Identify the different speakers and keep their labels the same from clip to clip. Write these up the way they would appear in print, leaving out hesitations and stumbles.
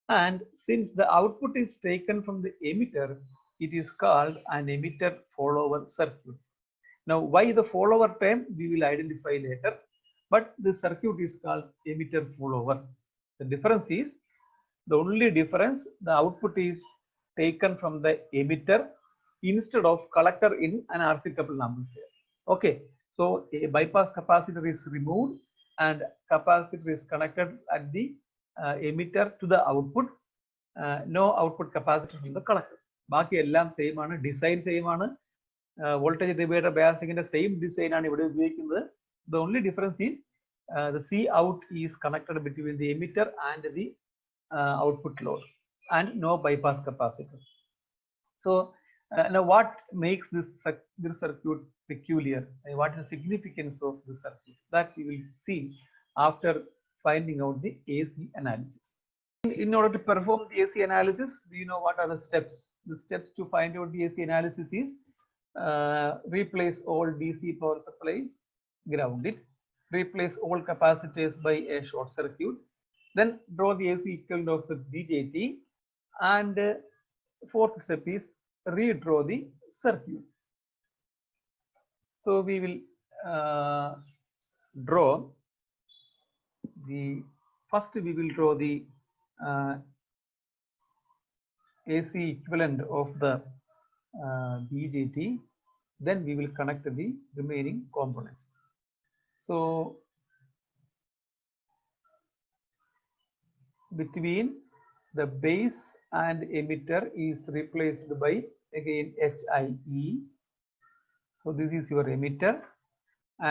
Speaker 1: And since the output is taken from the emitter, it is called an emitter follower circuit. Now, why the follower term we will identify later, but the circuit is called emitter follower. The difference is, the only difference, the output is taken from the emitter instead of collector in an RC coupled amplifier. Okay, so a bypass capacitor is removed and capacitor is connected at the emitter to the output. No output capacitor from the collector. ബാക്കി എല്ലാം same ആണ്, design same ആണ്. Voltage divider ബയാസിങ്ങിന്റെ same design ആണ് ഇവിടെ ഉപയോഗിക്കുന്നത്. The only difference is the C out is connected between the emitter and the output load, and no bypass capacitor. So now what makes this circuit peculiar? What is the significance of this circuit? That we will see after finding out the AC analysis. In order to perform the AC analysis, do you know what are the steps? The steps to find out the AC analysis is replace all DC power supplies, ground it, replace all capacitors by a short circuit, then draw the AC equivalent of the BJT, and fourth step is redraw the circuit. So we will draw the first. We will draw the AC equivalent of the BJT. Then we will connect the remaining components. So between the base and emitter is replaced by again HIE. So this is your emitter,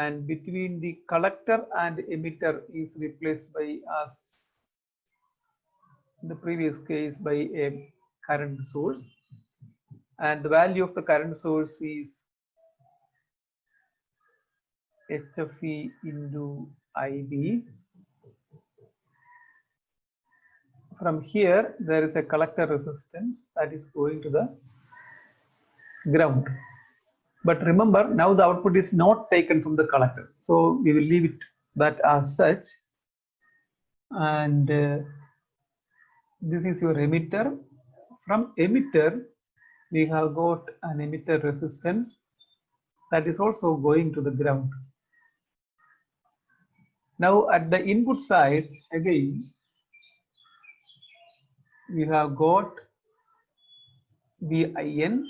Speaker 1: and between the collector and emitter is replaced by, as in the previous case, by a current source, and the value of the current source is HFE into IB. From here there is a collector resistance that is going to the ground. But remember, now the output is not taken from the collector, so we will leave it that as such. And this is your emitter. From emitter we have got an emitter resistance that is also going to the ground. Now at the input side again we have got VIN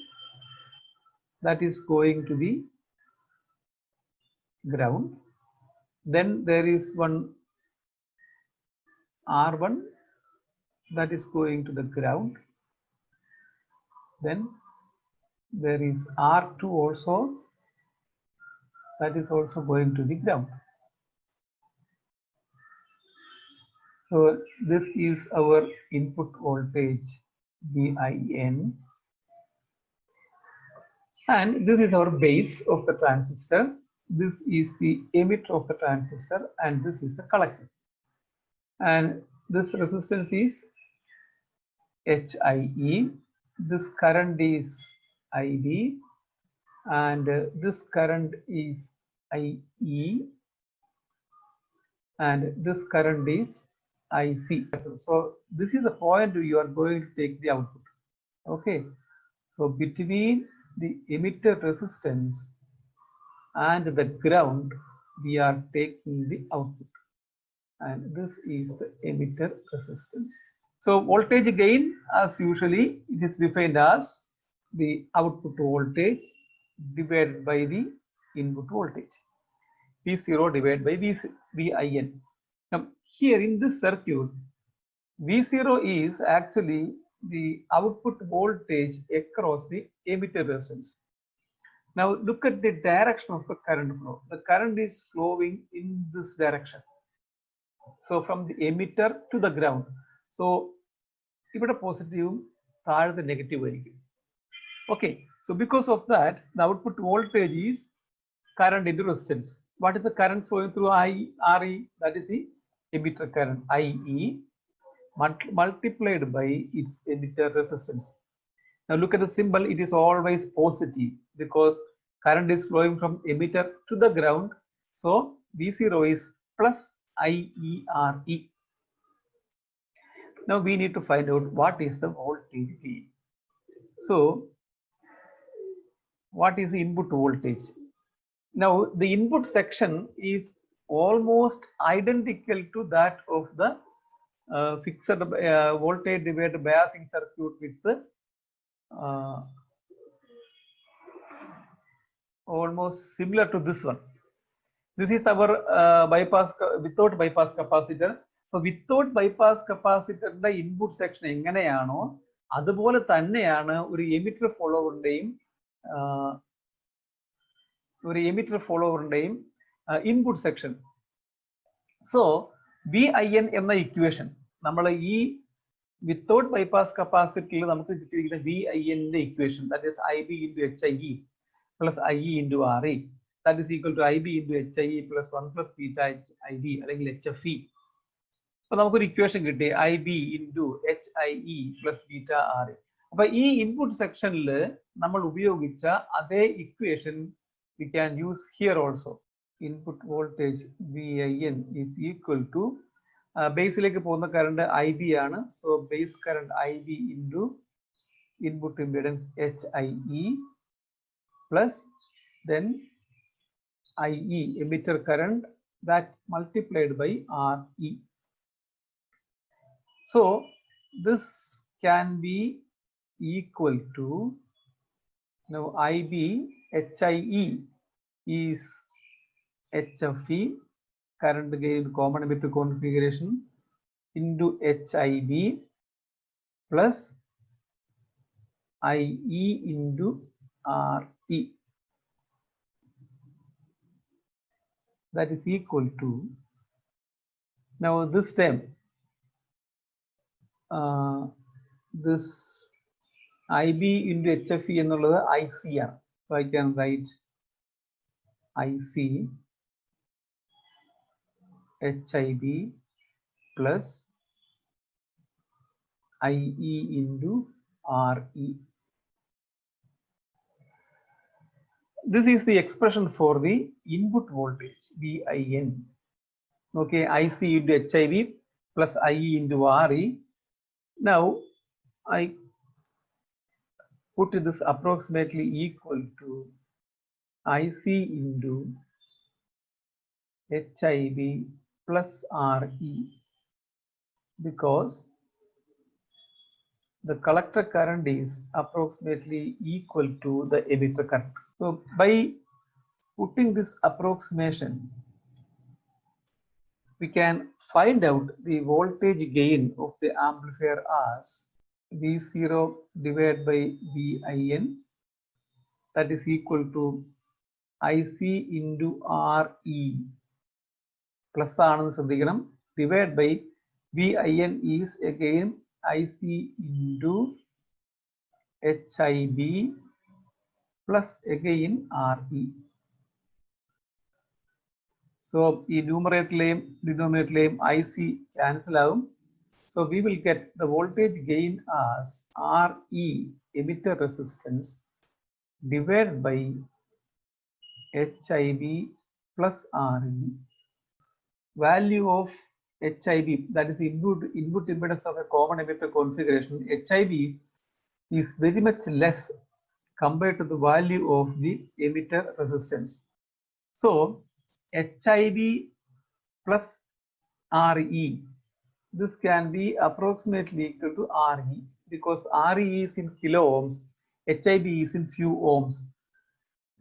Speaker 1: that is going to the ground. Then there is one R1 that is going to the ground. Then there is R2 also that is also going to the ground. So this is our input voltage VIN, and this is our base of the transistor. This is the emitter of the transistor, and this is the collector. And this resistance is HIE. This current is IB, and this current is IE, and this current is IC. So this is the point you are going to take the output. Okay, so between the emitter resistance and the ground we are taking the output, and this is the emitter resistance. So voltage gain, as usually, it is defined as the output voltage divided by the input voltage, V0 divided by VIN. Now here in this circuit, V0 is actually the output voltage across the emitter resistance. Now look at the direction of the current flow. The current is flowing in this direction. So from the emitter to the ground. So ഇവിടെ പോസിറ്റീവും താഴത്തെ negative ആയിരിക്കും. Okay, so because of that, the output voltage is current into resistance. What is the current flowing through RE? That is the emitter current IE multiplied by its emitter resistance. Now look at the symbol, it is always positive because current is flowing from emitter to the ground. So V0 is plus IERE. Now we need to find out what is the voltage V. So what is the input voltage? Now the input section is almost identical to that of the fixed voltage divided biasing circuit with the almost similar to this one. This is our bypass without bypass capacitor. So without bypass capacitor the input section എങ്ങനെയാണോ അതുപോലെ തന്നെയാണ് ഒരു emitter followerന്റെയും input section. So VIN എന്ന equation നമ്മൾ ഈ without bypass കപ്പാസിറ്ററിൽ നമുക്ക് കിട്ടിയിരിക്കുന്ന VIN ന്റെ equation, that is IB into HIE plus IE into RE, that is equal to IB into HIE plus 1 plus beta IB അല്ലെങ്കിൽ HFE. അപ്പൊ നമുക്കൊരു ഇക്വേഷൻ കിട്ടി IB into HIE plus beta RE. അപ്പൊ ഈ ഇൻപുട്ട് സെക്ഷനിൽ നമ്മൾ ഉപയോഗിച്ച അതേ equation we can use here also. Input voltage VIN is equal to ബേസിലേക്ക് പോകുന്ന കറണ്ട് IB ആണ്. So base current IB into input impedance HIE plus then IE emitter current that multiplied by RE. So this can be equal to, now IB HIE is HFE, current gain common emitter configuration, into HIB plus IE into RE. That is equal to, now this term, this IB into HFE എന്നുള്ളത് IC ആണ്. So I can write IC HIB plus IE into RE. This is the expression for the input voltage VIN. Okay, IC into HIB plus IE into RE. Now I put this approximately equal to IC into HIB plus RE, because the collector current is approximately equal to the emitter current. So by putting this approximation, we can find out the voltage gain of the amplifier as V0 divided by VIN, that is equal to IC into RE plus ആണെന്ന് ശ്രദ്ധിക്കണം, divided by VIN is again IC into HIB plus again RE. So ഈ ന്യൂമറേറ്ററിലെയും ഡിനോമിനേറ്ററിലെയും IC cancel ആവും. So we will get the voltage gain as RE emitter resistance divided by HIB plus RE. Value of HIB, that is input impedance of a common emitter configuration, HIB is very much less compared to the value of the emitter resistance. So HIB plus RE, this can be approximately equal to RE, because RE is in kilo ohms, HIB is in few ohms.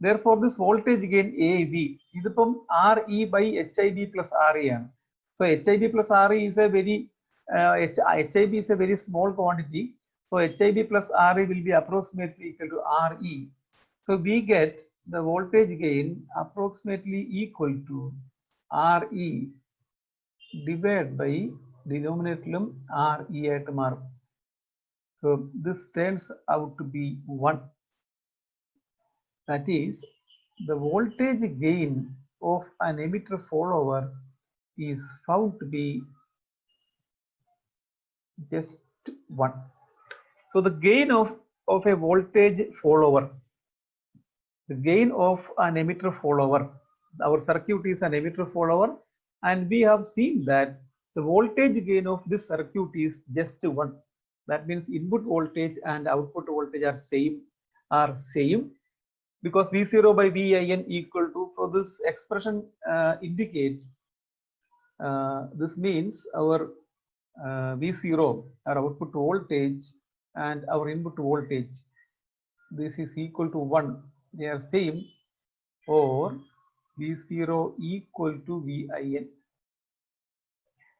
Speaker 1: Therefore this voltage gain AV ഇതിപ്പം RE by HIB plus RE ആണ്. So HIB plus RE is a very HIB is a very small quantity. So HIB plus RE will be approximately equal to RE. So we get the voltage gain approximately equal to RE divided by denominator RE ആയിട്ട് മാറും. So this turns out to be 1. That is, the voltage gain of an emitter follower is found to be just 1. So the gain of a voltage follower, the gain of an emitter follower, our circuit is an emitter follower, and we have seen that the voltage gain of this circuit is just 1. That means input voltage and output voltage are same because V0 by VIN equal to, so this expression indicates, this means our V0, our output voltage and our input voltage, this is equal to 1. They are same, or V0 equal to VIN.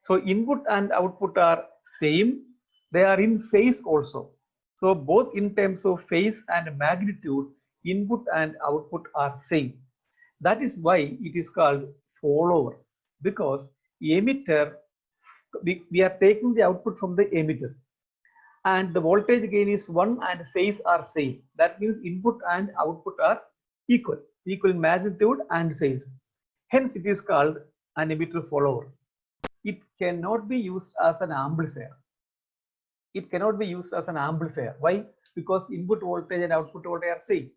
Speaker 1: So input and output are same. They are in phase also. So both in terms of phase and magnitude, input and output are same. That is why it is called follower, because emitter, we are taking the output from the emitter and the voltage gain is 1 and phase are same. That means input and output are equal in magnitude and phase. Hence it is called an emitter follower. It cannot be used as an amplifier. It cannot be used as an amplifier. Why? Because input voltage and output voltage are same.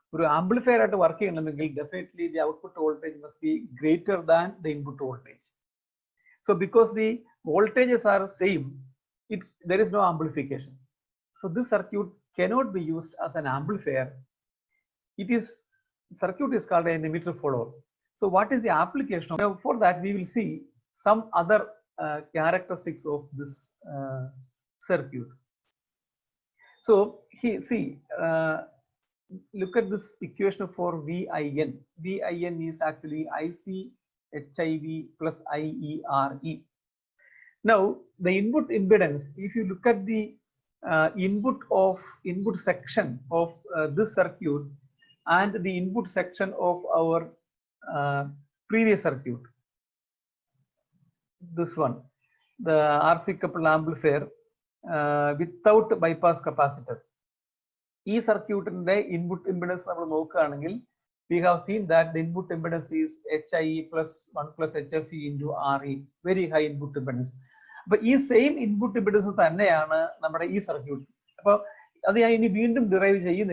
Speaker 1: For an amplifier at work, definitely the output voltage must be greater than the input voltage. So because the voltages are same, there is no amplification. So this circuit cannot be used as an amplifier. Circuit is called an emitter follower. So what is the application? Now for that we will see some other characteristics of this circuit. So look at this equation for VIN. VIN is actually IC HIV plus IERE. Now the input impedance, if you look at the input section of this circuit and the input section of our previous circuit, this one, the RC coupled amplifier without bypass capacitor. This circuit in the input impedance, we have seen that the input impedance is HIE plus 1 plus HFE into RE, very high input impedance. But this same input impedance is this circuit. So, that is why we derive this ZIN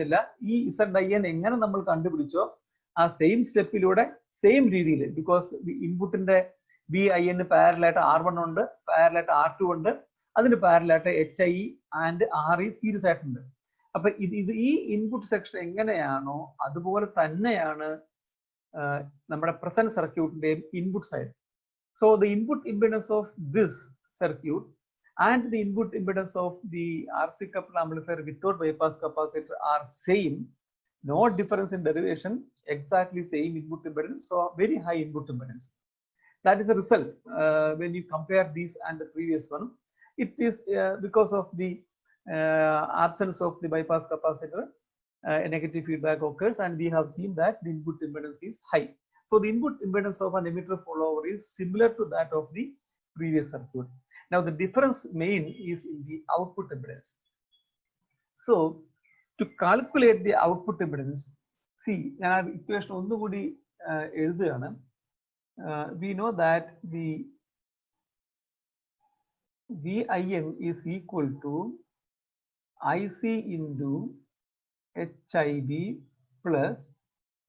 Speaker 1: same step, same reading, because the input in the VIN parallel to R1 under, parallel to R2 under, that is parallel to HIE and RE series. So, this input section is present circuit input side. So the input impedance of this circuit and the input impedance of the RC coupled amplifier without bypass capacitor are same. No difference in derivation, exactly same input impedance, so very high input impedance. That is the result when you compare these and the previous one. It is because of the absence of the bypass capacitor, a negative feedback occurs, and we have seen that the input impedance is high. So the input impedance of an emitter follower is similar to that of the previous circuit. Now the difference main is in the output impedance. So to calculate the output impedance, see, equation we know that the VIN is equal to IC into HIB plus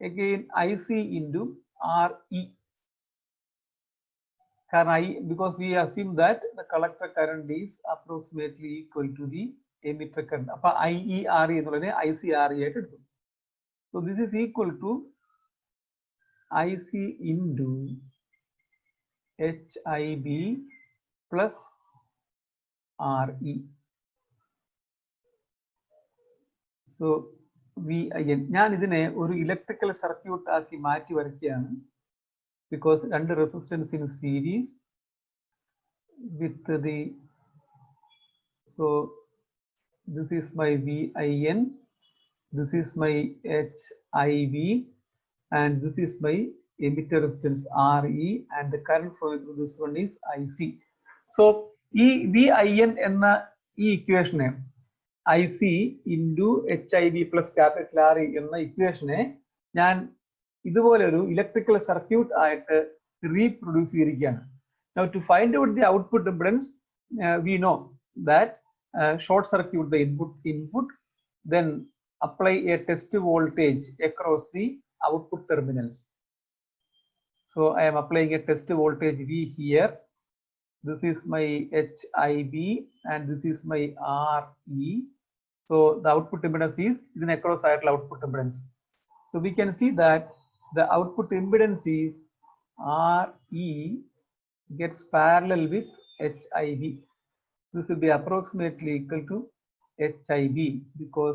Speaker 1: again IC into RE. Because we assume that the collector current is approximately equal to the emitter current. IERE ICRE. So this is equal to IC into HIB plus RE. So VIN. I will electrical circuit because under resistance in series with the, so this is my VIN, this is my HIV, and this is my emitter resistance RE, and the current flowing through this one is IC. So VIN enna equation IC into HIV plus capital RE enna equation electrical circuit reproduce. Now to find out the output impedance, we know that short circuit the input, then apply a test voltage across the output terminals. So I am applying a test voltage V here, This is my HIB and this is my RE. So the output impedance is an across-axial output impedance. So we can see that the output impedance is RE gets parallel with HIB. This will be approximately equal to HIB because